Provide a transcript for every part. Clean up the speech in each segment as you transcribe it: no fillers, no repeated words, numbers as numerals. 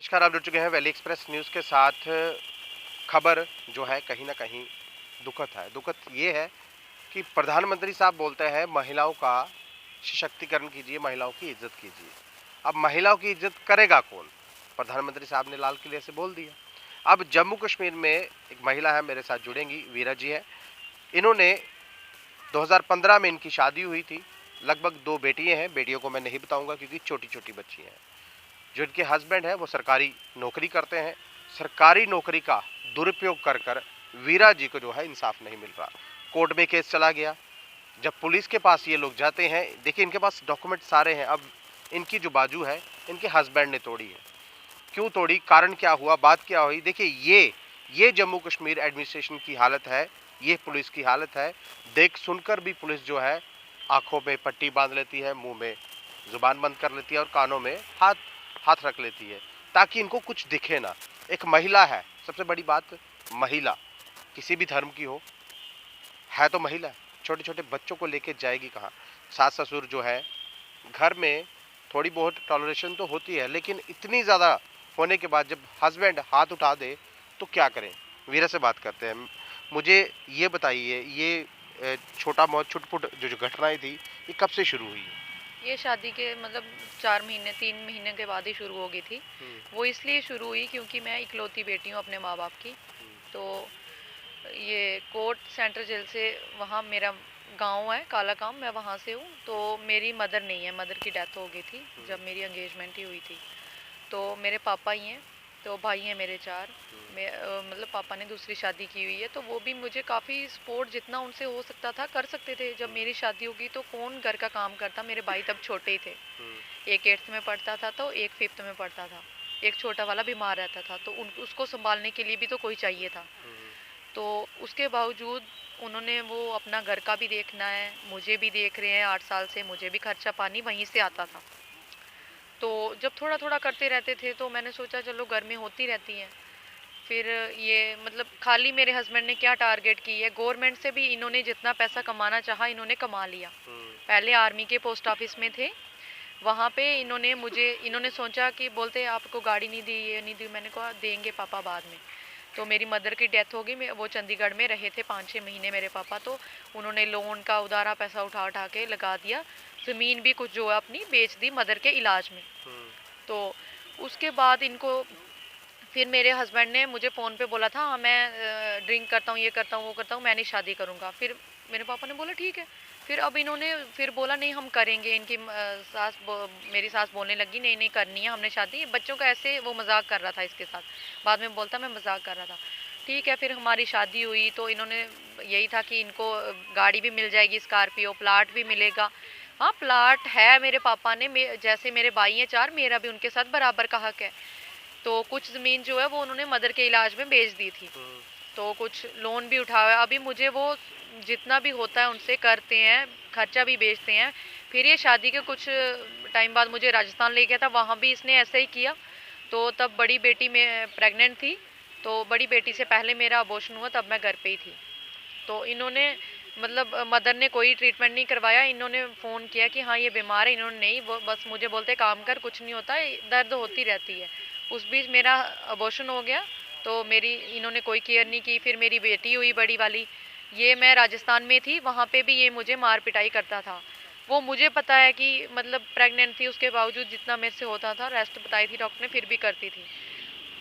नमस्कार, आप जुड़ चुके हैं वैली एक्सप्रेस न्यूज़ के साथ। खबर जो है कहीं न कहीं दुखद है। दुखद ये है कि प्रधानमंत्री साहब बोलते हैं महिलाओं का सशक्तिकरण कीजिए, महिलाओं की इज़्ज़त कीजिए। अब महिलाओं की इज़्ज़त करेगा कौन? प्रधानमंत्री साहब ने लाल किले से बोल दिया। अब जम्मू कश्मीर में एक महिला है, मेरे साथ जुड़ेंगी, वीरा जी हैं। इन्होंने 2015 में इनकी शादी हुई थी। लगभग 2 बेटियाँ हैं, बेटियों को मैं नहीं बताऊँगा क्योंकि छोटी-छोटी बच्ची हैं। जो इनके हस्बैंड है वो सरकारी नौकरी करते हैं। सरकारी नौकरी का दुरुपयोग कर कर वीरा जी को जो है इंसाफ नहीं मिल रहा। कोर्ट में केस चला गया। जब पुलिस के पास ये लोग जाते हैं, देखिए इनके पास डॉक्यूमेंट सारे हैं। अब इनकी जो बाजू है इनके हस्बैंड ने तोड़ी है। क्यों तोड़ी, कारण क्या हुआ, बात क्या हुई, देखिए ये जम्मू कश्मीर एडमिनिस्ट्रेशन की हालत है, ये पुलिस की हालत है। देख सुनकर भी पुलिस जो है आंखों में पट्टी बांध लेती है, मुंह में जुबान बंद कर लेती है और कानों में हाथ हाथ रख लेती है ताकि इनको कुछ दिखे ना। एक महिला है, सबसे बड़ी बात, महिला किसी भी धर्म की हो, है तो महिला है। छोटे छोटे बच्चों को लेके जाएगी कहाँ? सास ससुर जो है घर में थोड़ी बहुत टॉलरेशन तो होती है, लेकिन इतनी ज़्यादा होने के बाद जब हस्बैंड हाथ उठा दे तो क्या करें? वीरा से बात करते हैं। मुझे ये बताइए, ये छोटा बहुत छुटपुट जो जो घटनाएं थी, ये कब से शुरू हुई है? ये शादी के 4 महीने 3 महीने के बाद ही शुरू हो गई थी। हम्म, वो इसलिए शुरू हुई क्योंकि मैं इकलौती बेटी हूँ अपने माँ बाप की। तो ये कोर्ट सेंट्रल जेल से वहाँ मेरा गांव है कालाकाम, मैं वहाँ से हूँ। तो मेरी मदर नहीं है, मदर की डेथ हो गई थी हम्म, जब मेरी एंगेजमेंट ही हुई थी। तो मेरे पापा ही हैं, तो भाई हैं मेरे 4। पापा ने दूसरी शादी की हुई है, तो वो भी मुझे काफ़ी सपोर्ट जितना उनसे हो सकता था कर सकते थे। जब हम्म, मेरी शादी होगी तो कौन घर का काम करता, मेरे भाई तब छोटे ही थे। हम्म, एक 8th में पढ़ता था तो एक 5th में पढ़ता था। एक छोटा वाला बीमार रहता था तो उन उसको संभालने के लिए भी तो कोई चाहिए था। हम्म, तो उसके बावजूद उन्होंने वो अपना घर का भी देखना है, मुझे भी देख रहे हैं 8 साल से, मुझे भी खर्चा पानी वहीं से आता था। तो जब थोड़ा थोड़ा करते रहते थे तो मैंने सोचा चलो घर में होती रहती हैं। फिर ये खाली मेरे हस्बैंड ने क्या टारगेट की है, गवर्नमेंट से भी इन्होंने जितना पैसा कमाना चाहा इन्होंने कमा लिया। हम्म, पहले आर्मी के पोस्ट ऑफिस में थे, वहाँ पे इन्होंने सोचा कि बोलते आपको गाड़ी नहीं दी, ये नहीं दी। मैंने कहा देंगे पापा बाद में। तो मेरी मदर की डेथ हो गई, वो चंडीगढ़ में रहे थे 5-6 महीने मेरे पापा। तो उन्होंने लोन का उधारा पैसा उठा उठा के लगा दिया। ज़मीन भी कुछ जो है अपनी बेच दी मदर के इलाज में। हम्म, तो उसके बाद इनको फिर मेरे हस्बैंड ने मुझे फ़ोन पे बोला था, हाँ मैं ड्रिंक करता हूँ, ये करता हूँ, वो करता हूँ, मैं नहीं शादी करूँगा। फिर मेरे पापा ने बोला ठीक है। फिर अब इन्होंने फिर बोला नहीं हम करेंगे। मेरी सास बोलने लगी नहीं नहीं करनी है हमने शादी, बच्चों का ऐसे वो मजाक कर रहा था इसके साथ। बाद में बोलता मैं मजाक कर रहा था। ठीक है, फिर हमारी शादी हुई तो इन्होंने यही था कि इनको गाड़ी भी मिल जाएगी, स्कॉर्पियो, प्लाट भी मिलेगा। हाँ प्लाट है मेरे पापा ने, जैसे मेरे भाई हैं 4, मेरा भी उनके साथ बराबर का हक है। तो कुछ ज़मीन जो है वो उन्होंने मदर के इलाज में बेच दी थी। हम्म, तो कुछ लोन भी उठाया है। अभी मुझे वो जितना भी होता है उनसे करते हैं, खर्चा भी बेचते हैं। फिर ये शादी के कुछ टाइम बाद मुझे राजस्थान ले गया था, वहाँ भी इसने ऐसा ही किया। तो तब बड़ी बेटी में प्रेग्नेंट थी, तो बड़ी बेटी से पहले मेरा अबॉर्शन हुआ, तब मैं घर पे ही थी। तो इन्होंने मदर ने कोई ट्रीटमेंट नहीं करवाया। इन्होंने फ़ोन किया कि हाँ ये बीमार है, इन्होंने नहीं, वो बस मुझे बोलते काम कर, कुछ नहीं होता, दर्द होती रहती है। उस बीच मेरा अबॉर्शन हो गया, तो मेरी इन्होंने कोई केयर नहीं की। फिर मेरी बेटी हुई बड़ी वाली, ये मैं राजस्थान में थी, वहाँ पे भी ये मुझे मार पिटाई करता था। वो मुझे पता है कि प्रेग्नेंट थी, उसके बावजूद जितना मेरे से होता था, रेस्ट बताई थी डॉक्टर ने, फिर भी करती थी।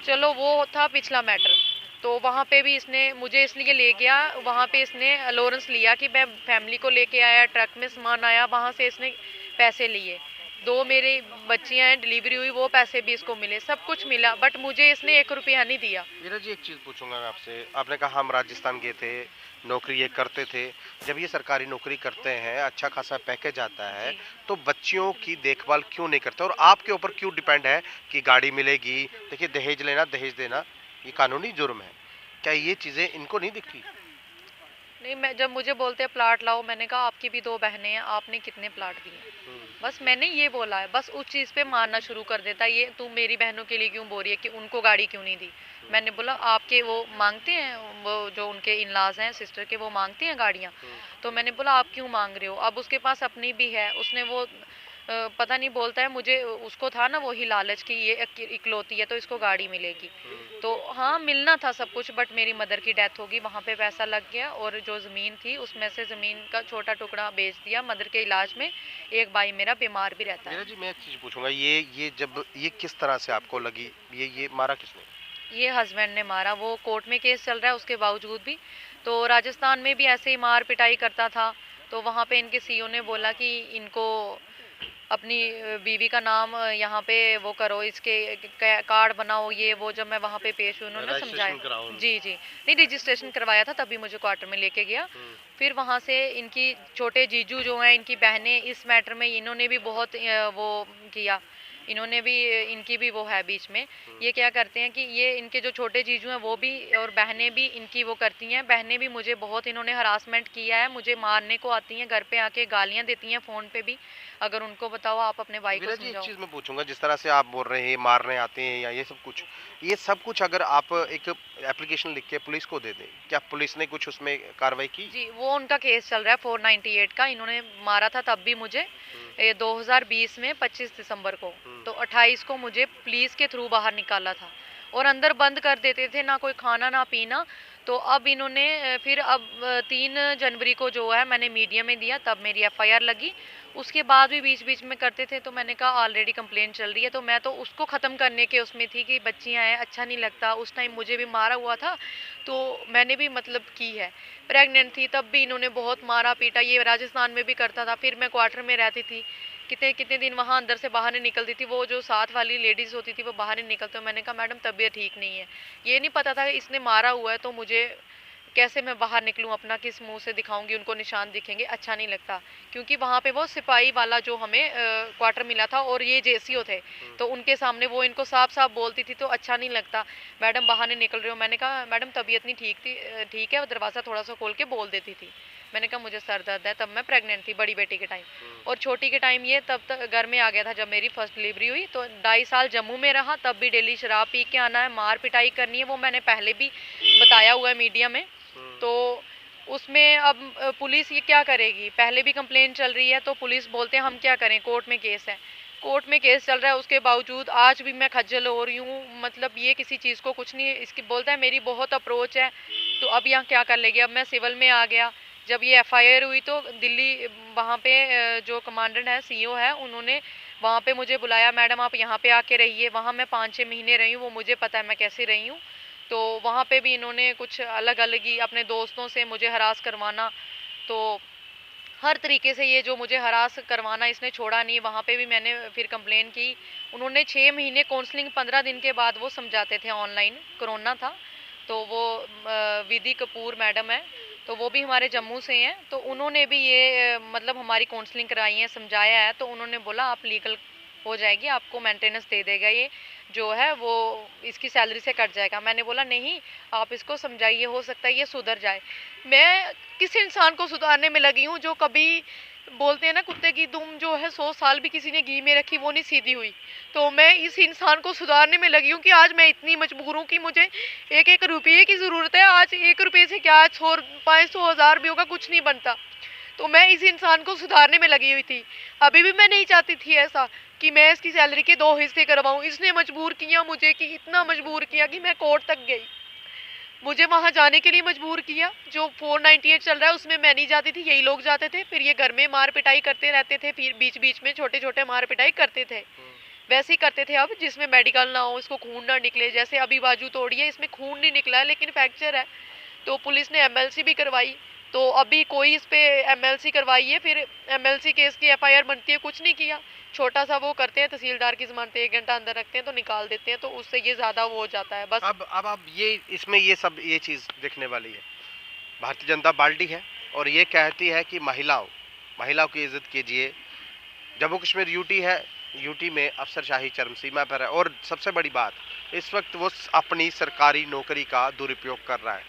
चलो वो था पिछला मैटर। तो वहाँ पे भी इसने मुझे इसलिए ले गया, वहाँ पे इसने अलोरेंस लिया कि मैं फैमिली को लेके आया, ट्रक में सामान आया, वहाँ से इसने पैसे लिए। 2 मेरी बच्चियाँ हैं, डिलीवरी हुई, वो पैसे भी इसको मिले, सब कुछ मिला, बट मुझे इसने 1 रुपया नहीं दिया। वीरा जी, एक चीज़ पूछूंगा मैं आपसे। आपने कहा हम राजस्थान गए थे, नौकरी ये करते थे। जब ये सरकारी नौकरी करते हैं, अच्छा खासा पैकेज आता है, जी। तो बच्चियों की देखभाल क्यों नहीं करते और आपके ऊपर क्यों डिपेंड है कि गाड़ी मिलेगी? देखिए, दहेज लेना, दहेज देना, ये कानूनी जुर्म है। क्या ये चीज़ें इनको नहीं दिखती? नहीं, मैं जब मुझे बोलते हैं प्लाट लाओ, मैंने कहा आपकी भी 2 बहनें हैं, आपने कितने प्लाट दिए? हम्म, बस मैंने ये बोला है, बस उस चीज़ पे मारना शुरू कर देता है, ये तू मेरी बहनों के लिए क्यों बोल रही है कि उनको गाड़ी क्यों नहीं दी? हम्म, मैंने बोला आपके वो मांगते हैं, वो जो उनके इनलाज हैं सिस्टर के, वो मांगते हैं गाड़ियाँ। हम्म, तो मैंने बोला आप क्यों मांग रहे हो? अब उसके पास अपनी भी है, उसने वो पता नहीं बोलता है मुझे, उसको था ना वही लालच कि ये इकलौती है तो इसको गाड़ी मिलेगी। तो हाँ, मिलना था सब कुछ, बट मेरी मदर की डेथ होगी, वहाँ पे पैसा लग गया और जो ज़मीन थी उसमें से ज़मीन का छोटा टुकड़ा बेच दिया मदर के इलाज में। एक भाई मेरा बीमार भी रहता मीरा है। जी, मैं एक चीज पूछूंगा, ये जब ये किस तरह से आपको लगी, ये मारा किसने? ये हस्बैंड ने मारा, वो कोर्ट में केस चल रहा है उसके बावजूद भी। तो राजस्थान में भी ऐसे ही मार पिटाई करता था। तो वहाँ पे इनके सीईओ ने बोला कि इनको अपनी बीवी का नाम यहाँ पे वो करो, इसके कार्ड बनाओ, ये वो। जब मैं वहाँ पे पेश हुई उन्होंने समझाया। रजिस्ट्रेशन कराओ उनका। जी जी, नहीं रजिस्ट्रेशन करवाया था तभी मुझे क्वार्टर में लेके गया। फिर वहाँ से इनकी छोटे जीजू जो हैं, इनकी बहनें, इस मैटर में इन्होंने भी बहुत वो किया। इन्होंने भी, इनकी भी वो है बीच में। ये क्या करते हैं कि ये इनके जो छोटे जीजू हैं वो भी और बहनें भी इनकी वो करती हैं। बहनें भी मुझे बहुत इन्होंने हरासमेंट किया है, मुझे मारने को आती हैं, घर पे आके गालियाँ देती हैं फ़ोन पे भी। अगर उनको बताओ आप अपने भाई को वीरा जी, एक समझाओ। चीज मैं पूछूंगा, जिस तरह से आप बोल रहे हैं मारने आते हैं या ये सब कुछ अगर आप एक एप्लीकेशन लिख के पुलिस को दे दें, क्या पुलिस ने कुछ उसमें कार्रवाई की? जी, वो उनका केस चल रहा है 498 का। इन्होंने मारा था तब भी मुझे, ये 2020 में 25 दिसंबर को। तो 28 को मुझे पुलिस के थ्रू बाहर निकाला था और अंदर बंद कर देते थे, ना कोई खाना ना पीना। तो अब इन्होंने फिर अब 3 जनवरी को जो है मैंने मीडिया में दिया, तब मेरी एफआईआर लगी। उसके बाद भी बीच बीच में करते थे, तो मैंने कहा ऑलरेडी कंप्लेंट चल रही है, तो मैं तो उसको ख़त्म करने के उसमें थी कि बच्चियां हैं, अच्छा नहीं लगता। उस टाइम मुझे भी मारा हुआ था तो मैंने भी मतलब की है। प्रेग्नेंट थी तब भी इन्होंने बहुत मारा पीटा, ये राजस्थान में भी करता था। फिर मैं क्वार्टर में रहती थी, कितने कितने दिन वहाँ अंदर से बाहर नहीं निकलती थी। वो जो साथ वाली लेडीज़ होती थी वो बाहर नहीं निकलते। मैंने कहा मैडम तबीयत ठीक नहीं है। ये नहीं पता था कि इसने मारा हुआ है, तो मुझे कैसे मैं बाहर निकलूं, अपना किस मुंह से दिखाऊंगी, उनको निशान दिखेंगे, अच्छा नहीं लगता। क्योंकि वहाँ पे वो सिपाही वाला जो हमें क्वार्टर मिला था और ये जेसीओ थे, तो उनके सामने वो इनको साफ साफ बोलती थी, तो अच्छा नहीं लगता। मैडम बाहर नहीं निकल रहे हो। मैंने कहा मैडम तबीयत नहीं ठीक थी, ठीक है। वो दरवाज़ा थोड़ा सा खोल के बोल देती थी। मैंने कहा मुझे सर दर्द है। तब मैं प्रेग्नेंट थी बड़ी बेटी के टाइम। और छोटी के टाइम ये तब तक घर में आ गया था जब मेरी फर्स्ट डिलीवरी हुई। तो 2.5 साल जम्मू में रहा, तब भी डेली शराब पी के आना है, मार पिटाई करनी है। वो मैंने पहले भी बताया हुआ है मीडिया में। तो उसमें अब पुलिस ये क्या करेगी, पहले भी कंप्लेंट चल रही है, तो पुलिस बोलते हैं हम क्या करें, कोर्ट में केस है। कोर्ट में केस चल रहा है, उसके बावजूद आज भी मैं खज्जल हो रही हूँ। मतलब ये किसी चीज़ को कुछ नहीं, इसकी बोलता है मेरी बहुत अप्रोच है। तो अब यहाँ क्या कर लेगी। अब मैं सिविल में आ गया। जब ये एफआईआर हुई तो दिल्ली वहाँ पे जो कमांडेंट है, सीईओ है, उन्होंने वहाँ पे मुझे बुलाया, मैडम आप यहाँ पे आके रहिए। वहाँ मैं 5-6 महीने रही हूँ, वो मुझे पता है मैं कैसे रही हूँ। तो वहाँ पे भी इन्होंने कुछ अलग अलग ही अपने दोस्तों से मुझे हरास करवाना। तो हर तरीके से ये जो मुझे हरास करवाना इसने छोड़ा नहीं। वहाँ पे भी मैंने फिर कंप्लेन की। उन्होंने 6 महीने काउंसलिंग, 15 दिन के बाद वो समझाते थे ऑनलाइन, कोरोना था। तो वो विधि कपूर मैडम है, तो वो भी हमारे जम्मू से हैं। तो उन्होंने भी ये मतलब हमारी काउंसलिंग कराई है, समझाया है। तो उन्होंने बोला आप लीगल हो जाएगी, आपको मेंटेनेंस दे देगा, ये जो है वो इसकी सैलरी से कट जाएगा। मैंने बोला नहीं, आप इसको समझाइए, हो सकता है ये सुधर जाए। मैं किस इंसान को सुधारने में लगी हूँ जो कभी, बोलते हैं ना कुत्ते की दुम जो है 100 साल भी किसी ने घी में रखी वो नहीं सीधी हुई। तो मैं इस इंसान को सुधारने में लगी हूँ कि आज मैं इतनी मजबूर हूँ कि मुझे एक एक रुपये की ज़रूरत है। आज 1 रुपये से क्या, 100, 500, 1000 भी होगा, कुछ नहीं बनता। तो मैं इस इंसान को सुधारने में लगी हुई थी। अभी भी मैं नहीं चाहती थी ऐसा कि मैं इसकी सैलरी के 2 हिस्से करवाऊँ। इसने मजबूर किया मुझे, कि इतना मजबूर किया कि मैं कोर्ट तक गई। मुझे वहाँ जाने के लिए मजबूर किया। जो 498 चल रहा है उसमें मैं नहीं जाती थी, यही लोग जाते थे। फिर ये घर में मार पिटाई करते रहते थे, फिर बीच बीच में छोटे छोटे मार पिटाई करते थे। वैसे ही करते थे अब, जिसमें मेडिकल ना हो, इसको खून ना निकले। जैसे अभी बाजू तोड़ी है, इसमें खून नहीं निकला है लेकिन फ्रैक्चर है। तो पुलिस ने एमएलसी भी करवाई। तो अभी कोई इस पे एमएलसी करवाई है, फिर एमएलसी केस की एफआईआर बनती है, कुछ नहीं किया। छोटा सा वो करते हैं, तहसीलदार की जमानत 1 घंटा अंदर रखते हैं तो निकाल देते हैं। तो उससे ये ज़्यादा वो हो जाता है बस। अब ये इसमें ये चीज देखने वाली है, भारतीय जनता पार्टी है और ये कहती है कि महिलाओं की इज्जत कीजिए। जम्मू कश्मीर यूटी है, यूटी में अफसरशाही चरम सीमा पर है और सबसे बड़ी बात, इस वक्त वो अपनी सरकारी नौकरी का दुरुपयोग कर रहा है।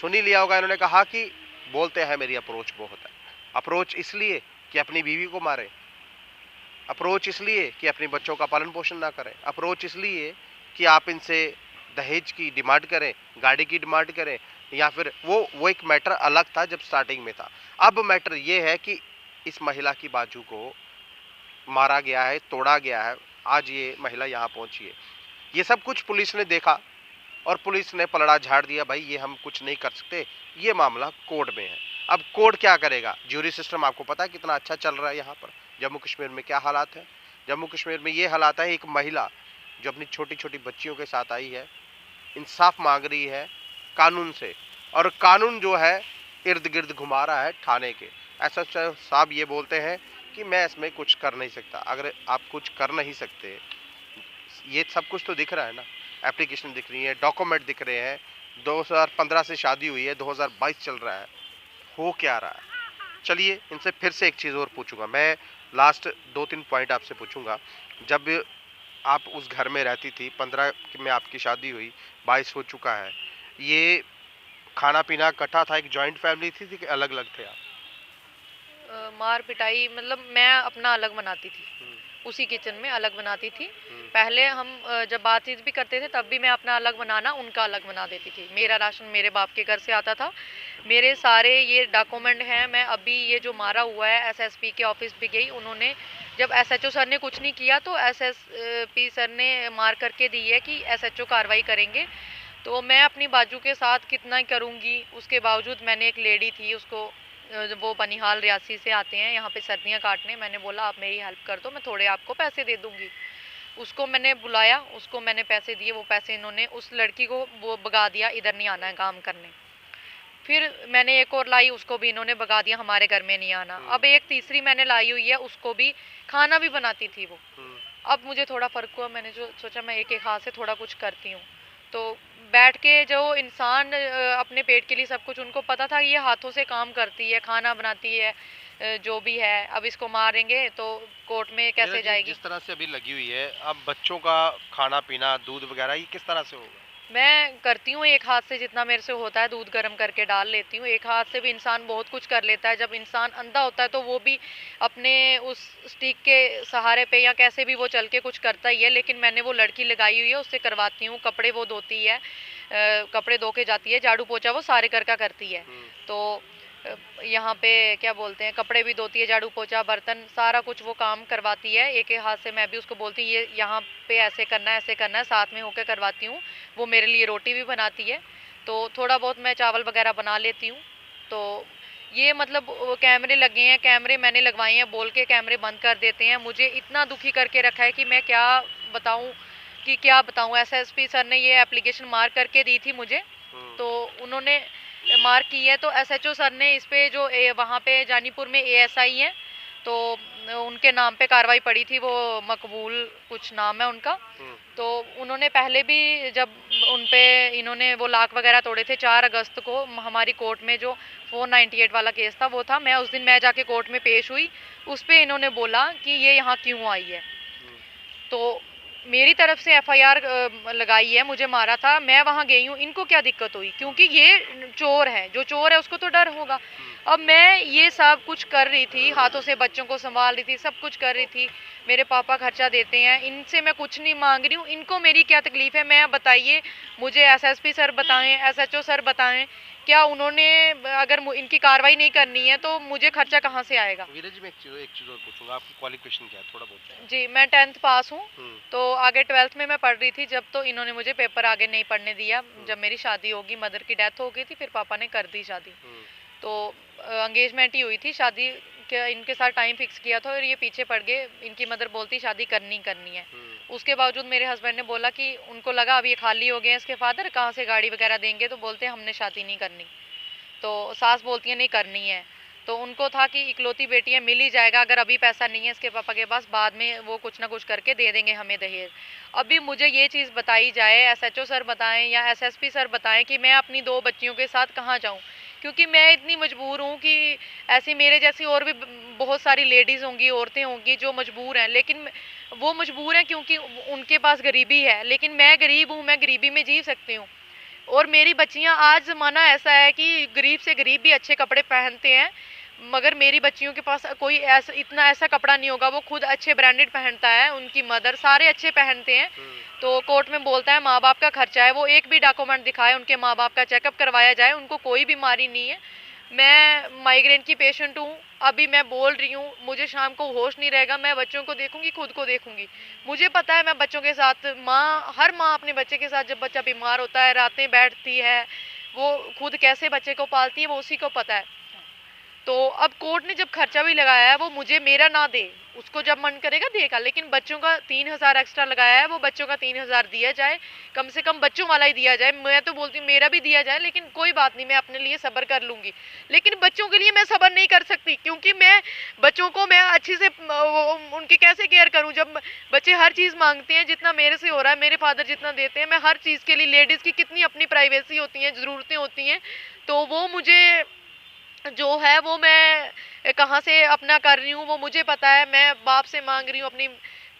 सुन ही लिया होगा, इन्होंने कहा कि बोलते हैं मेरी अप्रोच बहुत है। अप्रोच इसलिए कि अपनी बीवी को मारे, अप्रोच इसलिए कि अपने बच्चों का पालन पोषण ना करें, अप्रोच इसलिए कि आप इनसे दहेज की डिमांड करें, गाड़ी की डिमांड करें, या फिर वो एक मैटर अलग था जब स्टार्टिंग में था। अब मैटर ये है कि इस महिला की बाजू को मारा गया है, तोड़ा गया है, आज ये महिला यहाँ पहुंची है। ये सब कुछ पुलिस ने देखा और पुलिस ने पलड़ा झाड़ दिया, भाई ये हम कुछ नहीं कर सकते, ये मामला कोर्ट में है। अब कोर्ट क्या करेगा? ज्यूरी सिस्टम आपको पता है कितना अच्छा चल रहा है यहाँ पर। जम्मू कश्मीर में क्या हालात है? जम्मू कश्मीर में ये हालात है, एक महिला जो अपनी छोटी छोटी बच्चियों के साथ आई है, इंसाफ मांग रही है कानून से, और कानून जो है इर्द गिर्द घुमा रहा है थाने के। ऐसा साहब ये बोलते हैं कि मैं इसमें कुछ कर नहीं सकता। अगर आप कुछ कर नहीं सकते, ये सब कुछ तो दिख रहा है ना, एप्लीकेशन दिख रही है, डॉक्यूमेंट दिख रहे हैं, 2015 से शादी हुई है, 2022 चल रहा है, हो क्या रहा है? चलिए इनसे फिर से एक चीज़ और पूछूंगा मैं, लास्ट 2-3 पॉइंट आपसे पूछूंगा। जब आप उस घर में रहती थी, 15 में आपकी शादी हुई, 22 हो चुका है, ये खाना पीना इकट्ठा था, एक जॉइंट फैमिली थी कि अलग अलग थे आप? मार पिटाई मतलब मैं अपना अलग बनाती थी, उसी किचन में अलग बनाती थी। पहले हम जब बातचीत भी करते थे तब भी मैं अपना अलग बनाना, उनका अलग बना देती थी। मेरा राशन मेरे बाप के घर से आता था, मेरे सारे ये डॉक्यूमेंट हैं। मैं अभी ये जो मारा हुआ है, एसएसपी के ऑफिस भी गई, उन्होंने जब एसएचओ सर ने कुछ नहीं किया तो एसएसपी सर ने मार करके दी है कि एसएचओ कार्रवाई करेंगे। तो मैं अपनी बाजू के साथ कितना ही करूँगी, उसके बावजूद मैंने एक लेडी थी, उसको वो बनिहाल रियासी से आते हैं यहाँ पे सर्दियाँ काटने, मैंने बोला आप मेरी हेल्प कर दो, मैं थोड़े आपको पैसे दे दूँगी। उसको मैंने बुलाया, उसको मैंने पैसे दिए, वो पैसे इन्होंने उस लड़की को वो भगा दिया, इधर नहीं आना है काम करने। फिर मैंने एक और लाई, उसको भी इन्होंने भगा दिया, हमारे घर में नहीं आना। अब एक तीसरी मैंने लाई हुई है, उसको भी खाना भी बनाती थी वो। अब मुझे थोड़ा फर्क हुआ, मैंने जो सोचा मैं एक एक हाथ से थोड़ा कुछ करती हूँ। तो बैठ के जो इंसान अपने पेट के लिए सब कुछ, उनको पता था ये हाथों से काम करती है, खाना बनाती है, जो भी है। अब इसको मारेंगे तो कोर्ट में कैसे जाएगी? जिस तरह से अभी लगी हुई है, अब बच्चों का खाना पीना, दूध वगैरह, ये किस तरह से होगा? मैं करती हूँ एक हाथ से जितना मेरे से होता है, दूध गर्म करके डाल लेती हूँ। एक हाथ से भी इंसान बहुत कुछ कर लेता है। जब इंसान अंधा होता है तो वो भी अपने उस स्टिक के सहारे पे या कैसे भी वो चल के कुछ करता ही है। लेकिन मैंने वो लड़की लगाई हुई है, उससे करवाती हूँ। कपड़े वो धोती है, कपड़े धो के जाती है, झाड़ू पोछा वो सारे घर का करती है। तो यहाँ पे क्या बोलते हैं, कपड़े भी धोती है, झाड़ू पोछा, बर्तन, सारा कुछ वो काम करवाती है एक एक हाथ से। मैं भी उसको बोलती हूँ ये यहाँ पे ऐसे करना है, ऐसे करना है, साथ में होकर करवाती हूँ। वो मेरे लिए रोटी भी बनाती है, तो थोड़ा बहुत मैं चावल वगैरह बना लेती हूँ। तो ये मतलब कैमरे लगे हैं, कैमरे मैंने लगवाए हैं, बोल के कैमरे बंद कर देते हैं। मुझे इतना दुखी करके रखा है कि मैं क्या बताऊँ, कि क्या बताऊँ। एसएसपी सर ने ये एप्लीकेशन मार करके दी थी मुझे, तो उन्होंने मार की है। तो एसएचओ सर ने इस पे जो वहाँ पे जानीपुर में एएसआई हैं, तो उनके नाम पे कार्रवाई पड़ी थी, वो मकबूल कुछ नाम है उनका। तो उन्होंने पहले भी जब उन पे इन्होंने वो लाख वगैरह तोड़े थे, 4 अगस्त को हमारी कोर्ट में जो 498 वाला केस था वो था, मैं उस दिन मैं जाके कोर्ट में पेश हुई, उस पे इन्होंने बोला कि ये यहाँ क्यों आई है। तो मेरी तरफ से एफआईआर लगाई है, मुझे मारा था, मैं वहाँ गई हूँ, इनको क्या दिक्कत हुई? क्योंकि ये चोर है, जो चोर है उसको तो डर होगा। अब मैं ये सब कुछ कर रही थी, हाथों से बच्चों को संभाल रही थी, सब कुछ कर रही थी। मेरे पापा खर्चा देते हैं, इनसे मैं कुछ नहीं मांग रही हूँ, इनको मेरी क्या तकलीफ है? मैं बताइए मुझे, एसएसपी सर बताएं, एसएचओ सर बताएं, क्या उन्होंने अगर इनकी कार्रवाई नहीं करनी है तो मुझे खर्चा कहाँ से आएगा? वीरा जी, मैं एक चीज़ और पूछूंगा, आपकी क्वालिफिकेशन क्या है, थोड़ा बहुत? जी, मैं 10th पास हूँ। तो आगे 12th में मैं पढ़ रही थी, जब तो इन्होंने मुझे पेपर आगे नहीं पढ़ने दिया। जब मेरी शादी होगी, मदर की डेथ हो गई थी, फिर पापा ने कर दी शादी। तो एंगेजमेंट ही हुई थी, शादी के इनके साथ टाइम फिक्स किया था और ये पीछे पड़ गए। इनकी मदर बोलती शादी करनी करनी है। उसके बावजूद मेरे हस्बैंड ने बोला कि उनको लगा अब ये खाली हो गए हैं इसके फादर, कहाँ से गाड़ी वगैरह देंगे, तो बोलते हमने शादी नहीं करनी। तो सास बोलती है नहीं करनी है। तो उनको था कि इकलौती बेटी है, मिल ही जाएगा, अगर अभी पैसा नहीं है इसके पापा के पास, बाद में वो कुछ ना कुछ करके दे देंगे हमें दहेज। अभी मुझे ये चीज़ बताई जाए, एसएचओ सर बताएं या एसएसपी सर बताएं कि मैं अपनी 2 बच्चियों के साथ कहाँ जाऊँ, क्योंकि मैं इतनी मजबूर हूँ कि ऐसी मेरे जैसी और भी बहुत सारी लेडीज़ होंगी, औरतें होंगी जो मजबूर हैं। लेकिन वो मजबूर हैं क्योंकि उनके पास गरीबी है, लेकिन मैं गरीब हूँ, मैं गरीबी में जी सकती हूँ। और मेरी बच्चियां, आज ज़माना ऐसा है कि गरीब से गरीब भी अच्छे कपड़े पहनते हैं, मगर मेरी बच्चियों के पास कोई ऐसा इतना ऐसा कपड़ा नहीं होगा। वो खुद अच्छे ब्रांडेड पहनता है, उनकी मदर, सारे अच्छे पहनते हैं। तो कोर्ट में बोलता है माँ बाप का खर्चा है, वो एक भी डॉक्यूमेंट दिखाए, उनके माँ बाप का चेकअप करवाया जाए, उनको कोई बीमारी नहीं है। मैं माइग्रेन की पेशेंट हूँ, अभी मैं बोल रही हूँ, मुझे शाम को होश नहीं रहेगा, मैं बच्चों को देखूंगी, खुद को देखूंगी। मुझे पता है मैं बच्चों के साथ, हर माँ अपने बच्चे के साथ जब बच्चा बीमार होता है, रातें बैठती है, वो खुद कैसे बच्चे को पालती है वो उसी को पता है। तो अब कोर्ट ने जब खर्चा भी लगाया है, वो मुझे मेरा ना दे, उसको जब मन करेगा देगा, लेकिन बच्चों का 3,000 एक्स्ट्रा लगाया है, वो बच्चों का 3,000 दिया जाए, कम से कम बच्चों वाला ही दिया जाए। मैं तो बोलती हूँ मेरा भी दिया जाए, लेकिन कोई बात नहीं, मैं अपने लिए सब्र कर लूंगी, लेकिन बच्चों के लिए मैं सब्र नहीं कर सकती, क्योंकि मैं बच्चों को मैं अच्छे से उनकी कैसे केयर करूँ जब बच्चे हर चीज़ मांगते हैं। जितना मेरे से हो रहा है, मेरे फादर जितना देते हैं, मैं हर चीज़ के लिए, लेडीज़ की कितनी अपनी प्राइवेसी होती है, ज़रूरतें होती हैं, तो वो मुझे जो है वो मैं कहाँ से अपना कर रही हूँ वो मुझे पता है। मैं बाप से मांग रही हूँ, अपनी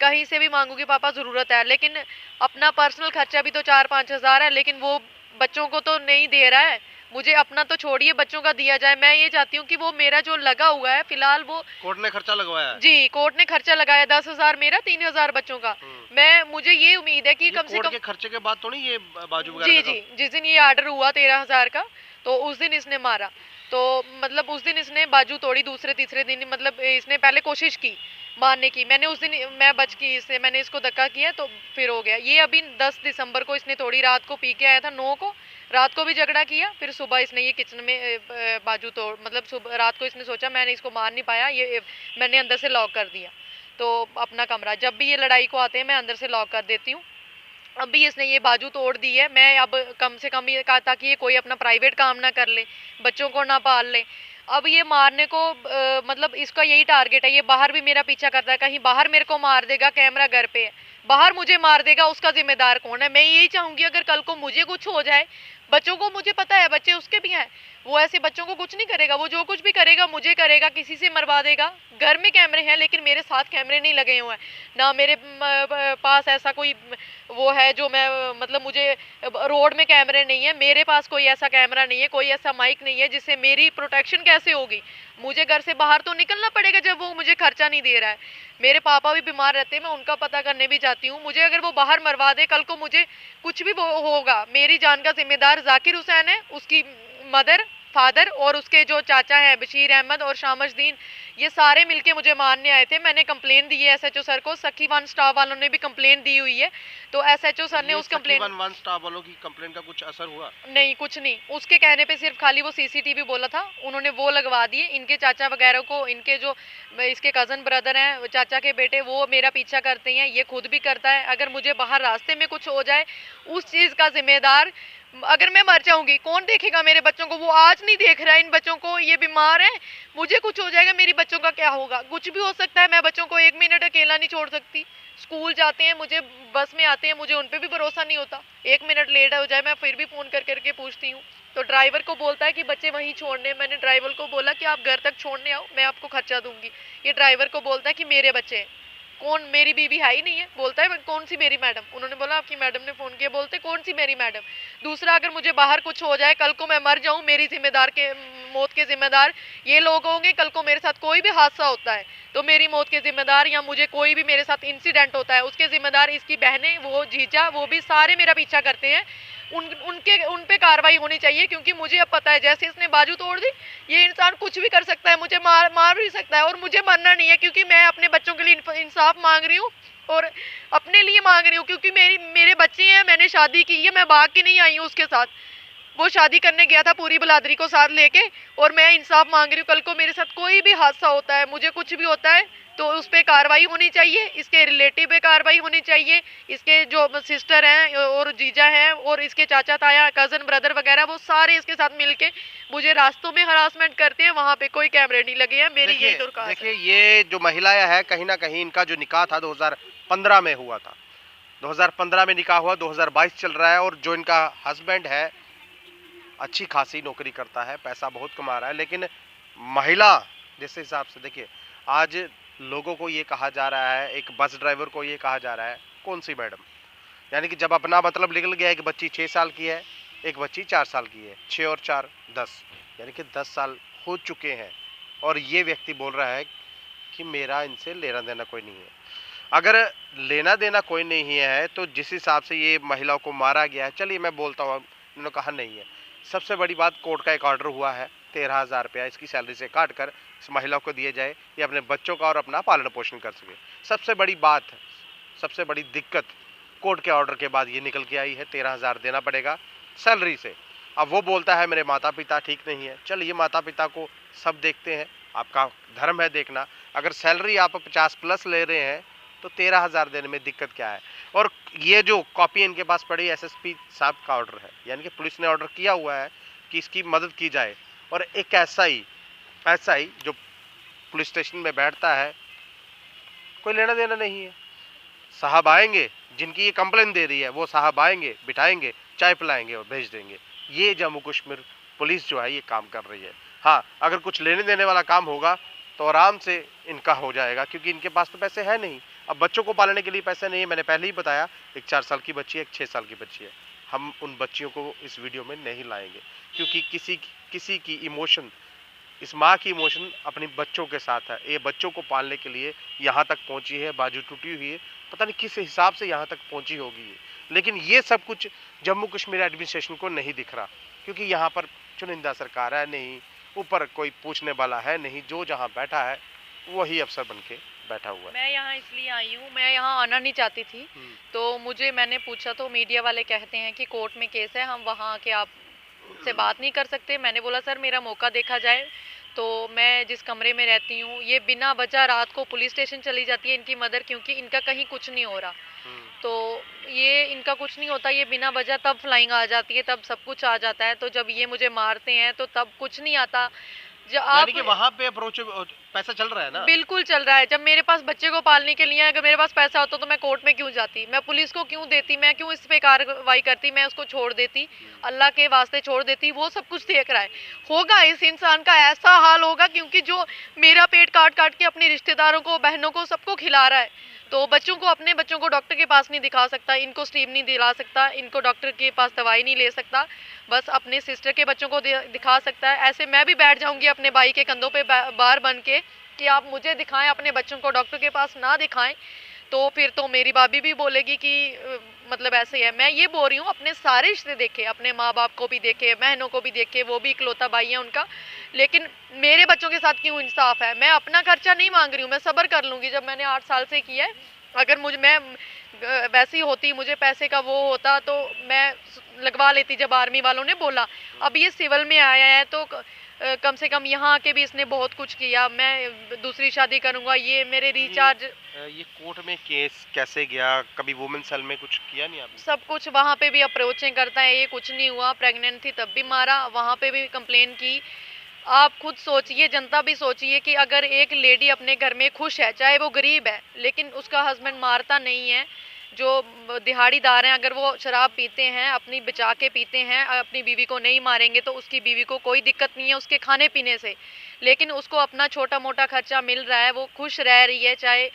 कहीं से भी मांगूंगी, पापा ज़रूरत है, लेकिन अपना पर्सनल खर्चा भी तो 4-5 हज़ार है, लेकिन वो बच्चों को तो नहीं दे रहा है। मुझे अपना तो छोड़िए, बच्चों का दिया जाए। मैं ये चाहती हूँ कि वो मेरा जो लगा हुआ है फिलहाल, वो कोर्ट ने खर्चा लगवाया है? जी, कोर्ट ने खर्चा लगाया 10,000 मेरा, 3,000 बच्चों का। मैं मुझे ये उम्मीद है कि कम से कोर्ट कम के खर्चे के बाद तो नहीं ये बाजू वगैरह जी का जी, जिस दिन ये ऑर्डर हुआ 13,000 का, तो उस दिन इसने मारा। तो मतलब उस दिन इसने बाजू तोड़ी, दूसरे तीसरे दिन मतलब इसने पहले कोशिश की मारने की, मैंने उस दिन मैं बच की इससे, मैंने इसको धक्का किया तो फिर हो गया। ये अभी 10 दिसंबर को इसने तोड़ी, रात को पी के आया था 9 को, रात को भी झगड़ा किया, फिर सुबह इसने ये किचन में बाजू तोड़, मतलब सुबह रात को इसने सोचा मैंने इसको मार नहीं पाया, ये मैंने अंदर से लॉक कर दिया। तो अपना कमरा जब भी ये लड़ाई को आते हैं मैं अंदर से लॉक कर देती हूँ। अभी इसने ये बाजू तोड़ दी है, मैं अब कम से कम ये कहा ताकि ये कोई अपना प्राइवेट काम ना कर ले, बच्चों को ना पाल ले। अब ये मारने को मतलब इसका यही टारगेट है, ये बाहर भी मेरा पीछा करता है, कहीं बाहर मेरे को मार देगा, कैमरा घर पे है, बाहर मुझे मार देगा, उसका जिम्मेदार कौन है? मैं यही चाहूंगी अगर कल को मुझे कुछ हो जाए, बच्चों को मुझे पता है बच्चे उसके भी हैं, वो ऐसे बच्चों को कुछ नहीं करेगा, वो जो कुछ भी करेगा मुझे करेगा, किसी से मरवा देगा। घर में कैमरे हैं लेकिन मेरे साथ कैमरे नहीं लगे हुए हैं, ना मेरे पास ऐसा कोई वो है जो मैं मतलब मुझे रोड में कैमरे नहीं है, मेरे पास कोई ऐसा कैमरा नहीं है, कोई ऐसा माइक नहीं है जिससे मेरी प्रोटेक्शन कैसे होगी? मुझे घर से बाहर तो निकलना पड़ेगा जब वो मुझे खर्चा नहीं दे रहा है। मेरे पापा भी बीमार रहते हैं, मैं उनका पता करने भी जाती हूँ। मुझे अगर वो बाहर मरवा दे, कल को मुझे कुछ भी वो होगा, मेरी जान का जिम्मेदार जाकिर हुसैन है, उसकी मदर, फादर और उसके जो चाचा हैं बशीर अहमद और शामशदीन, ये सारे मिलके मुझे मारने आए थे। मैंने कंप्लेन दी है एसएचओ सर को, सखी वन स्टाफ वालों ने भी कंप्लेन दी हुई है, तो एसएचओ सर ने उस कंप्लेन वन स्टाफ वालों की कंप्लेन का कुछ असर हुआ? नहीं, कुछ नहीं, उसके कहने पे सिर्फ खाली वो सीसीटीवी बोला था, उन्होंने वो लगवा दिए। इनके चाचा वगैरह को, इनके जो इसके कज़न ब्रदर हैं, चाचा के बेटे, वो मेरा पीछा करते हैं, ये खुद भी करता है। अगर मुझे बाहर रास्ते में कुछ हो जाए, उस चीज़ का जिम्मेदार, अगर मैं मर जाऊंगी कौन देखेगा मेरे बच्चों को? वो आज नहीं देख रहा है इन बच्चों को, ये बीमार है, मुझे कुछ हो जाएगा, मेरी बच्चों का क्या होगा? कुछ भी हो सकता है, मैं बच्चों को 1 मिनट अकेला नहीं छोड़ सकती। स्कूल जाते हैं, मुझे बस में आते हैं, मुझे उन पे भी भरोसा नहीं होता, 1 मिनट लेट हो जाए मैं फिर भी फ़ोन कर करके पूछती हूँ। तो ड्राइवर को बोलता है कि बच्चे वहीं छोड़ने, मैंने ड्राइवर को बोला कि आप घर तक छोड़ने आओ, मैं आपको खर्चा दूंगी। ये ड्राइवर को बोलता है कि मेरे बच्चे हैं। कौन? मेरी बीवी है ही नहीं है। बोलता है कौन सी मेरी मैडम? उन्होंने बोला आपकी मैडम ने फ़ोन किया। बोलते कौन सी मेरी मैडम? दूसरा, अगर मुझे बाहर कुछ हो जाए, कल को मैं मर जाऊं, मेरी जिम्मेदार के मौत के जिम्मेदार ये लोग होंगे। कल को मेरे साथ कोई भी हादसा होता है तो मेरी मौत के जिम्मेदार, या मुझे कोई भी मेरे साथ इंसिडेंट होता है उसके जिम्मेदार इसकी बहनें, वो जीजा, वो भी सारे मेरा पीछा करते हैं। उन पे कार्रवाई होनी चाहिए, क्योंकि मुझे अब पता है जैसे इसने बाजू तोड़ दी, ये इंसान कुछ भी कर सकता है, मुझे मार भी सकता है, और मुझे मरना नहीं है, क्योंकि मैं अपने बच्चों के लिए इंसाफ मांग रही हूँ और अपने लिए मांग रही हूँ, क्योंकि मेरे बच्चे हैं, मैंने शादी की है, मैं भाग के नहीं आई हूँ उसके साथ। वो शादी करने गया था पूरी बलादरी को साथ लेके, और मैं इंसाफ मांग रही हूँ। कल को मेरे साथ कोई भी हादसा होता है, मुझे कुछ भी होता है, तो उस पर कार्रवाई होनी चाहिए, इसके रिलेटिव पे कार्रवाई होनी चाहिए, इसके जो सिस्टर हैं और जीजा हैं और इसके चाचा ताया, कज़न ब्रदर वगैरह, वो सारे इसके साथ मिलके मुझे रास्तों में हरासमेंट करते हैं, वहाँ पे कोई कैमरे नहीं लगे हैं। मेरी यही दरख्वास्त है। देखिए, ये जो महिलाएं है, कहीं ना कहीं इनका जो निकाह था 2015 में हुआ था, 2015 में निकाह हुआ, 2022 चल रहा है, और जो इनका हस्बैंड है अच्छी खासी नौकरी करता है, पैसा बहुत कमा रहा है, लेकिन महिला जिस हिसाब से, देखिए आज लोगों को ये कहा जा रहा है, एक बस ड्राइवर को ये कहा जा रहा है, कौन सी मैडम, यानी कि जब अपना मतलब निकल गया, एक बच्ची 6 साल की है, एक बच्ची 4 साल की है, 6 और 4 10, यानी कि 10 साल हो चुके हैं, और ये व्यक्ति बोल रहा है कि मेरा इनसे लेना देना कोई नहीं है। अगर लेना देना कोई नहीं है तो जिस हिसाब से ये महिलाओं को मारा गया है, चलिए मैं बोलता हूँ, उन्होंने कहा नहीं है। सबसे बड़ी बात, कोर्ट का एक ऑर्डर हुआ है 13,000 रुपया इसकी सैलरी से काट कर इस महिला को दिए जाए, ये अपने बच्चों का और अपना पालन पोषण कर सके। सबसे बड़ी बात, सबसे बड़ी दिक्कत कोर्ट के ऑर्डर के बाद ये निकल के आई है, 13,000 देना पड़ेगा सैलरी से। अब वो बोलता है मेरे माता पिता ठीक नहीं है। चलिए, माता पिता को सब देखते हैं, आपका धर्म है देखना। अगर सैलरी आप 50+ ले रहे हैं तो 13,000 देने में दिक्कत क्या है। और ये जो कॉपी इनके पास पड़ी एसएसपी साहब का ऑर्डर है, यानी कि पुलिस ने ऑर्डर किया हुआ है कि इसकी मदद की जाए। और एक ऐसा ही जो पुलिस स्टेशन में बैठता है, कोई लेना देना नहीं है। साहब आएंगे, जिनकी ये कंप्लेन दे रही है वो साहब आएंगे, बिठाएंगे, चाय पिलाएंगे और भेज देंगे। ये जम्मू कश्मीर पुलिस जो है ये काम कर रही है। हाँ, अगर कुछ लेने देने वाला काम होगा तो आराम से इनका हो जाएगा, क्योंकि इनके पास तो पैसे है नहीं। अब बच्चों को पालने के लिए पैसे नहीं है, मैंने पहले ही बताया। एक 4 साल की बच्ची है, एक 6 साल की बच्ची है। हम उन बच्चियों को इस वीडियो में नहीं लाएंगे, क्योंकि किसी की इमोशन, इस माँ की इमोशन अपने बच्चों के साथ है। ये बच्चों को पालने के लिए यहाँ तक पहुँची है, बाजू टूटी हुई है, पता नहीं किस हिसाब से यहाँ तक पहुँची होगी। लेकिन ये सब कुछ जम्मू कश्मीर एडमिनिस्ट्रेशन को नहीं दिख रहा, क्योंकि यहाँ पर चुनिंदा सरकार है नहीं, ऊपर कोई पूछने वाला है नहीं। जो जहाँ बैठा है वही अफसर बन के बैठा हुआ है। मैं यहाँ इसलिए आई हूँ, मैं यहाँ आना नहीं चाहती थी। तो मैंने पूछा तो मीडिया वाले कहते हैं कि कोर्ट में केस है, हम वहाँ आके आप से बात नहीं कर सकते। मैंने बोला सर मेरा मौका देखा जाए। तो मैं जिस कमरे में रहती हूँ, ये बिना वजह रात को पुलिस स्टेशन चली जाती है इनकी मदर, क्योंकि इनका कहीं कुछ नहीं हो रहा। तो ये इनका कुछ नहीं होता, ये बिना वजह तब फ्लाइंग आ जाती है, तब सब कुछ आ जाता है। तो जब ये मुझे मारते हैं तो तब कुछ नहीं आता। यानी कि वहाँ पे अप्रोच पैसा चल रहा है ना? बिल्कुल चल रहा है। जब मेरे पास बच्चे को पालने के लिए अगर मेरे पास पैसा होता तो मैं कोर्ट में क्यों जाती, मैं पुलिस को क्यों देती, मैं क्यों इस पे कार्रवाई करती, मैं उसको छोड़ देती, अल्लाह के वास्ते छोड़ देती। वो सब कुछ देख रहा है, होगा इस इंसान का ऐसा हाल होगा, क्योंकि जो मेरा पेट काट काट के अपने रिश्तेदारों को, बहनों को, सबको खिला रहा है। तो बच्चों को, अपने बच्चों को डॉक्टर के पास नहीं दिखा सकता, इनको स्टीम नहीं दिला सकता, इनको डॉक्टर के पास दवाई नहीं ले सकता, बस अपने सिस्टर के बच्चों को दिखा सकता है। ऐसे मैं भी बैठ जाऊंगी अपने भाई के कंधों पे बार बन के कि आप मुझे दिखाएं, अपने बच्चों को डॉक्टर के पास ना दिखाएं। तो फिर तो मेरी भाभी भी बोलेगी कि मतलब ऐसे है। मैं ये बोल रही हूँ, अपने सारे रिश्ते देखे, अपने माँ बाप को भी देखे, बहनों को भी देखे, वो भी इकलौता भाई है उनका, लेकिन मेरे बच्चों के साथ क्यों इंसाफ है। मैं अपना खर्चा नहीं मांग रही हूँ, मैं सब्र कर लूँगी। जब मैंने 8 साल से किया है, अगर मैं वैसी होती, मुझे पैसे का वो होता तो मैं लगवा लेती जब आर्मी वालों ने बोला। अब ये सिविल में आया है तो कम से कम यहाँ आके भी इसने बहुत कुछ किया। मैं दूसरी शादी करूँगा, ये मेरे रिचार्ज। ये कोर्ट में केस कैसे गया? कभी वुमेन सेल में कुछ किया नहीं आपने? सब कुछ वहाँ पे भी अप्रोचें करता है, ये कुछ नहीं हुआ। प्रेग्नेंट थी तब भी मारा, वहाँ पे भी कंप्लेन की। आप खुद सोचिए, जनता भी सोचिए कि अगर एक लेडी अपने घर में खुश है, चाहे वो गरीब है, लेकिन उसका हस्बैंड मारता नहीं है, जो दिहाड़ीदार हैं, अगर वो शराब पीते हैं, अपनी बचा के पीते हैं, अपनी बीवी को नहीं मारेंगे तो उसकी बीवी को कोई दिक्कत नहीं है उसके खाने पीने से, लेकिन उसको अपना छोटा मोटा खर्चा मिल रहा है, वो खुश रह रही है। चाहे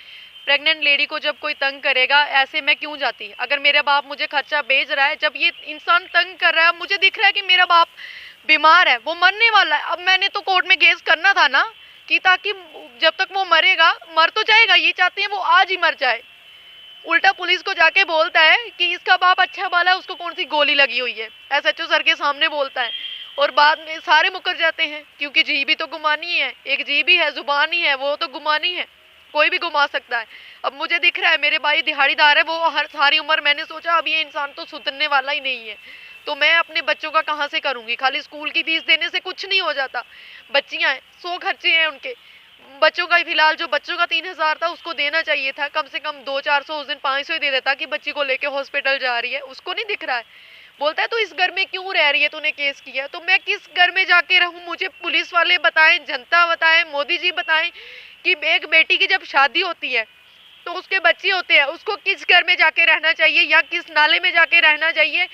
प्रेग्नेंट लेडी को जब कोई तंग करेगा, ऐसे मैं क्यों जाती। अगर मेरा बाप मुझे खर्चा भेज रहा है, जब ये इंसान तंग कर रहा है, मुझे दिख रहा है कि मेरा बाप बीमार है, वो मरने वाला है, अब मैंने तो कोर्ट में केस करना था ना, कि ताकि जब तक वो मरेगा, मर तो जाएगा, ये चाहते हैं वो आज ही मर जाए। उल्टा पुलिस को जाके बोलता है कि इसका बाप अच्छा वाला है, उसको कौन सी गोली लगी हुई है, एसएचओ सर के सामने बोलता है। और बाद में सारे मुकर जाते हैं, क्योंकि जी भी तो गुमानी है, एक जी भी है, जुबान ही है, वो तो गुमानी है, कोई भी घुमा सकता है। अब मुझे दिख रहा है मेरे भाई दिहाड़ीदार है, वो हर सारी उम्र, मैंने सोचा अब ये इंसान तो सुधरने वाला ही नहीं है, तो मैं अपने बच्चों का कहाँ से करूँगी। खाली स्कूल की फीस देने से कुछ नहीं हो जाता, बच्चियाँ हैं, 100 खर्चे हैं उनके बच्चों का। फिलहाल जो बच्चों का 3,000 था उसको देना चाहिए था, कम से कम 200-400 उस दिन 500 ही दे देता कि बच्ची को लेके हॉस्पिटल जा रही है, उसको नहीं दिख रहा है। बोलता है तो इस घर में क्यों रह रही है, तूने केस किया। तो मैं किस घर में जाके रहूं, मुझे पुलिस वाले बताएं, जनता बताएं, मोदी जी बताएं कि एक बेटी की जब शादी होती है तो उसके बच्चे होते हैं, उसको किस घर में जाके रहना चाहिए, या किस नाले में जाके रहना चाहिए,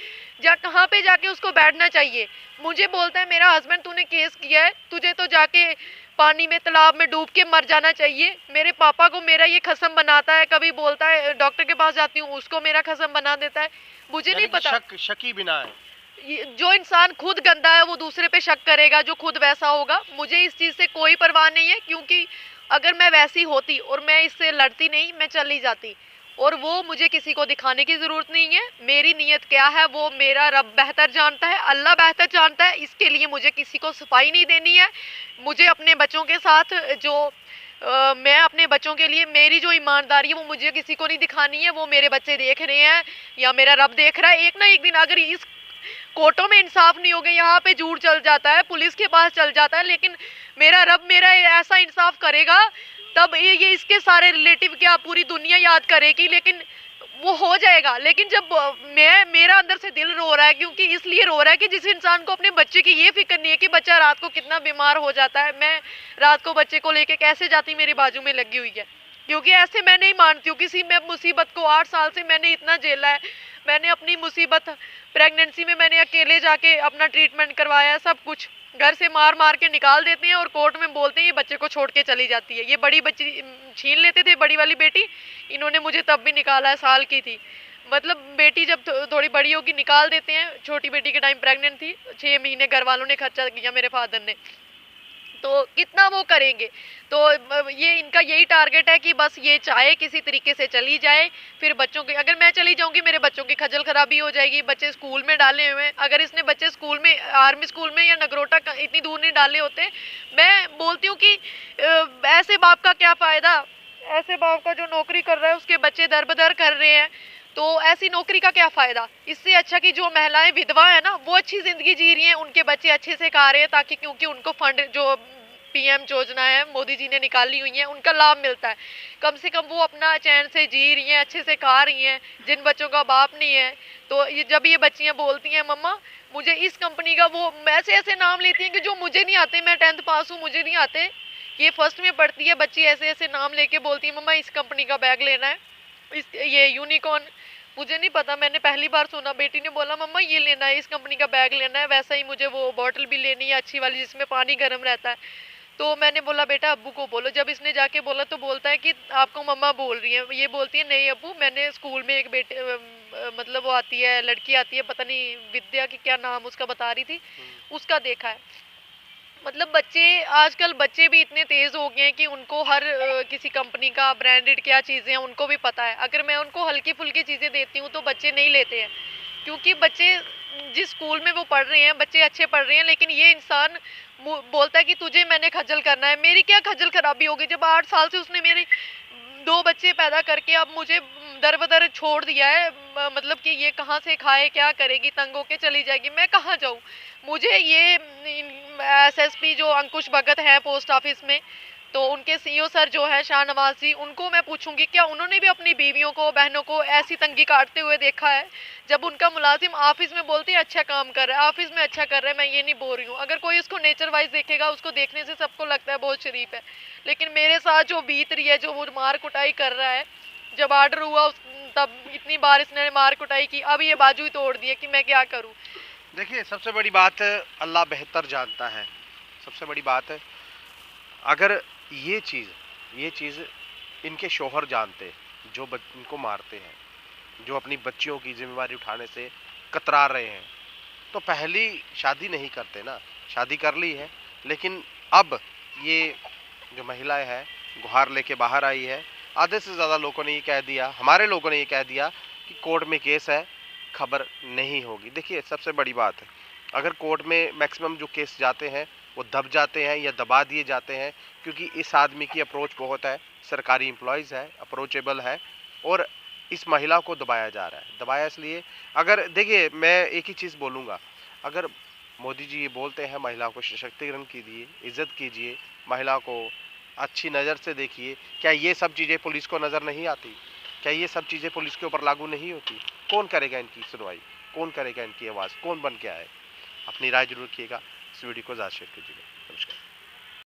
या कहाँ पे जाके उसको बैठना चाहिए। मुझे बोलता है मेरा हस्बैंड तूने केस किया है, तुझे तो जाके पानी में, तालाब में डूब के मर जाना चाहिए। मेरे पापा को मेरा ये खसम बनाता है, कभी बोलता है डॉक्टर के पास जाती हूँ, उसको मेरा खसम बना देता है। मुझे नहीं पता, शकी बिना है। जो इंसान खुद गंदा है वो दूसरे पे शक करेगा, जो खुद वैसा होगा। मुझे इस चीज़ से कोई परवाह नहीं है, क्योंकि अगर मैं वैसी होती और मैं इससे लड़ती नहीं, मैं चली जाती। और वो मुझे किसी को दिखाने की ज़रूरत नहीं है। मेरी नीयत क्या है वो मेरा रब बेहतर जानता है, अल्लाह बेहतर जानता है। इसके लिए मुझे किसी को सफाई नहीं देनी है। मुझे अपने बच्चों के साथ जो मैं अपने बच्चों के लिए मेरी जो ईमानदारी है वो मुझे किसी को नहीं दिखानी है। वो मेरे बच्चे देख रहे हैं या मेरा रब देख रहा है। एक ना एक दिन अगर इस कोर्टों में इंसाफ नहीं होगा, यहाँ पे झूठ चल जाता है, पुलिस के पास चल जाता है, लेकिन मेरा रब मेरा ऐसा इंसाफ करेगा, तब ये इसके सारे रिलेटिव क्या पूरी दुनिया याद करेगी, लेकिन वो हो जाएगा। लेकिन जब मेरा अंदर से दिल रो रहा है, क्योंकि इसलिए रो रहा है कि जिस इंसान को अपने बच्चे की ये फिक्र नहीं है कि बच्चा रात को कितना बीमार हो जाता है। मैं रात को बच्चे को लेके कैसे जाती, मेरी बाजू में लगी हुई है, क्योंकि ऐसे मैं नहीं मानती हूँ किसी में मुसीबत को। 8 साल से मैंने इतना झेला है। मैंने अपनी मुसीबत प्रेगनेंसी में मैंने अकेले जाके अपना ट्रीटमेंट करवाया है, सब कुछ। घर से मार मार के निकाल देते हैं और कोर्ट में बोलते हैं ये बच्चे को छोड़ के चली जाती है। ये बड़ी बच्ची छीन लेते थे, बड़ी वाली बेटी, इन्होंने मुझे तब भी निकाला है, साल की थी। मतलब बेटी जब थोड़ी बड़ी होगी निकाल देते हैं। छोटी बेटी के टाइम प्रेग्नेंट थी, 6 महीने घर वालों ने खर्चा किया, मेरे फादर ने। तो कितना वो करेंगे। तो ये इनका यही टारगेट है कि बस ये चाहे किसी तरीके से चली जाए। फिर बच्चों की, अगर मैं चली जाऊंगी मेरे बच्चों की खजल खराबी हो जाएगी। बच्चे स्कूल में डाले हुए हैं, अगर इसने बच्चे स्कूल में, आर्मी स्कूल में या नगरोटा इतनी दूर नहीं डाले होते। मैं बोलती हूँ कि ऐसे बाप का क्या फ़ायदा। ऐसे बाप का जो नौकरी कर रहा है उसके बच्चे दर बदर कर रहे हैं, तो ऐसी नौकरी का क्या फ़ायदा। इससे अच्छा कि जो महिलाएं विधवा है ना वो अच्छी ज़िंदगी जी रही हैं, उनके बच्चे अच्छे से खा रहे हैं, ताकि क्योंकि उनको फंड जो पीएम योजना है मोदी जी ने निकाली हुई है उनका लाभ मिलता है। कम से कम वो अपना चैन से जी रही हैं, अच्छे से खा रही हैं, जिन बच्चों का बाप नहीं है। तो ये जब ये बच्चियां बोलती हैं मम्मा मुझे इस कंपनी का, वो ऐसे ऐसे नाम लेती हैं कि जो मुझे नहीं आते। मैं 10th पास हूँ, मुझे नहीं आते। ये फर्स्ट में पढ़ती है बच्ची, ऐसे ऐसे नाम लेके बोलती है मम्मा इस कंपनी का बैग लेना है, ये यूनिकॉर्न। मुझे नहीं पता, मैंने पहली बार सुना। बेटी ने बोला मम्मा ये लेना है, इस कंपनी का बैग लेना है। वैसा ही मुझे वो बॉटल भी लेनी है अच्छी वाली जिसमें पानी गर्म रहता है। तो मैंने बोला बेटा अब्बू को बोलो। जब इसने जाके बोला तो बोलता है कि आपको मम्मा बोल रही है। ये बोलती है नहीं अब्बू, मैंने स्कूल में एक बेटे मतलब वो आती है, लड़की आती है, पता नहीं विद्या की क्या नाम उसका बता रही थी, उसका देखा है। मतलब बच्चे आजकल बच्चे भी इतने तेज हो गए हैं कि उनको हर किसी कंपनी का ब्रांडेड क्या चीज़ें हैं उनको भी पता है। अगर मैं उनको हल्की फुल्की चीज़ें देती हूँ तो बच्चे नहीं लेते हैं, क्योंकि बच्चे जिस स्कूल में वो पढ़ रहे हैं बच्चे अच्छे पढ़ रहे हैं। लेकिन ये इंसान बोलता है कि तुझे मैंने खज्जल करना है। मेरी क्या खज्जल खराबी होगी जब 8 साल से उसने मेरे 2 बच्चे पैदा करके अब मुझे दर बदर छोड़ दिया है। मतलब कि ये कहाँ से खाए, क्या करेगी, तंग होके चली जाएगी, मैं कहाँ जाऊँ। मुझे ये एसएसपी जो अंकुश भगत है पोस्ट ऑफिस में, तो उनके सीईओ सर जो है शाहनवाज जी, उनको मैं पूछूंगी क्या उन्होंने भी अपनी बीवियों को, बहनों को ऐसी तंगी काटते हुए देखा है। जब उनका मुलाजिम ऑफिस में बोलते हैं अच्छा काम कर रहा है, ऑफिस में अच्छा कर रहा है, मैं ये नहीं बोल रही हूँ। अगर कोई उसको नेचर वाइज देखेगा उसको देखने से सबको लगता है बहुत शरीफ है, लेकिन मेरे साथ जो बीत रही है, जो वो मार कुटाई कर रहा है, जब ऑर्डर हुआ तब इतनी बार इसने मार कुटाई की, अब ये बाजू ही तोड़ दिए कि मैं क्या करूँ। देखिए सबसे बड़ी बात अल्लाह बेहतर जानता है। सबसे बड़ी बात है अगर ये चीज़ इनके शोहर जानते, जो इनको मारते हैं, जो अपनी बच्चियों की जिम्मेवारी उठाने से कतरा रहे हैं, तो पहली शादी नहीं करते ना। शादी कर ली है, लेकिन अब ये जो महिलाएं हैं गुहार लेके बाहर आई है। आधे से ज़्यादा लोगों ने ये कह दिया, हमारे लोगों ने ये कह दिया कि कोर्ट में केस है, खबर नहीं होगी। देखिए सबसे बड़ी बात है, अगर कोर्ट में मैक्सिमम जो केस जाते हैं वो दब जाते हैं या दबा दिए जाते हैं, क्योंकि इस आदमी की अप्रोच बहुत है, सरकारी एम्प्लॉयज़ है, अप्रोचेबल है, और इस महिला को दबाया जा रहा है। दबाया इसलिए, अगर देखिए मैं एक ही चीज़ बोलूँगा, अगर मोदी जी ये बोलते हैं महिला को सशक्तिकरण कीजिए, इज्जत कीजिए, महिला को अच्छी नज़र से देखिए, क्या ये सब चीज़ें पुलिस को नज़र नहीं आती? क्या ये सब चीज़ें पुलिस के ऊपर लागू नहीं होती? कौन करेगा इनकी सुनवाई? कौन करेगा इनकी आवाज़? कौन बन के आए? अपनी राय जरूर रखिएगा। इस वीडियो को ज़्यादा शेयर कीजिएगा। नमस्कार।